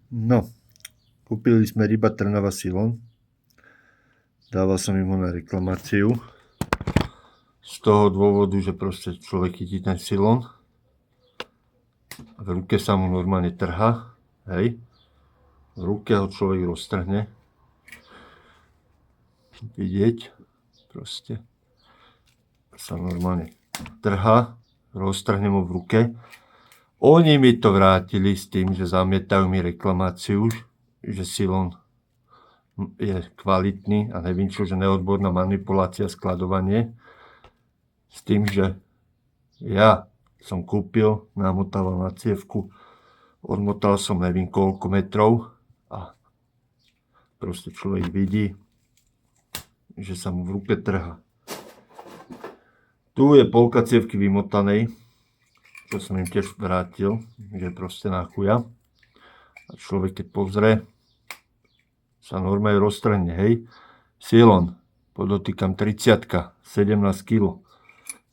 No, kúpili sme ryba Trnava Silon. Dával som im ho na reklamáciu. Z toho dôvodu, že proste človek chytí ten silon a v ruke sa mu normálne trhá, hej. V ruke ho človek roztrhne. Vidieť, proste sa normálne trhá, roztrhne mu v ruke. Oni mi to vrátili s tým, že zamietajú mi reklamáciu, že silon je kvalitný a neviem čo, že neodborná manipulácia, skladovanie. S tým, že ja som kúpil, namotával na cievku, odmotal som neviem koľko metrov a proste človek vidí, že sa mu v ruke trhá. Tu je polka cievky vymotanej, čo som im tiež vrátil, že proste na chuja. A človek keď pozrie, sa normálne roztrhne, hej. Silon, podotýkam 30, 17 kg.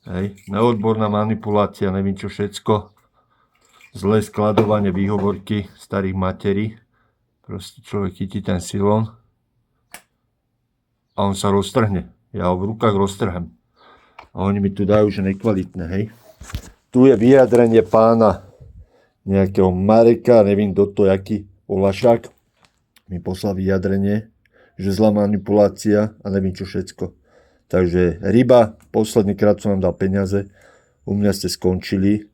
Hej. Neodborná manipulácia, neviem čo všetko. Zlé skladovanie, výhovorky starých materí. Proste človek chytí ten silon a on sa roztrhne. Ja ho v rukách roztrhem. A oni mi tu dajú, že nekvalitné, hej. Tu je vyjadrenie pána nejakého Mareka, neviem kto to, jaký Olašák. Mi poslal vyjadrenie, že zlá manipulácia a neviem čo všetko. Takže ryba, posledný krát som vám dal peniaze, u mňa ste skončili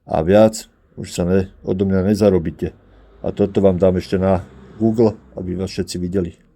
a viac už sa odo mňa nezarobíte. A toto vám dám ešte na Google, aby vás všetci videli.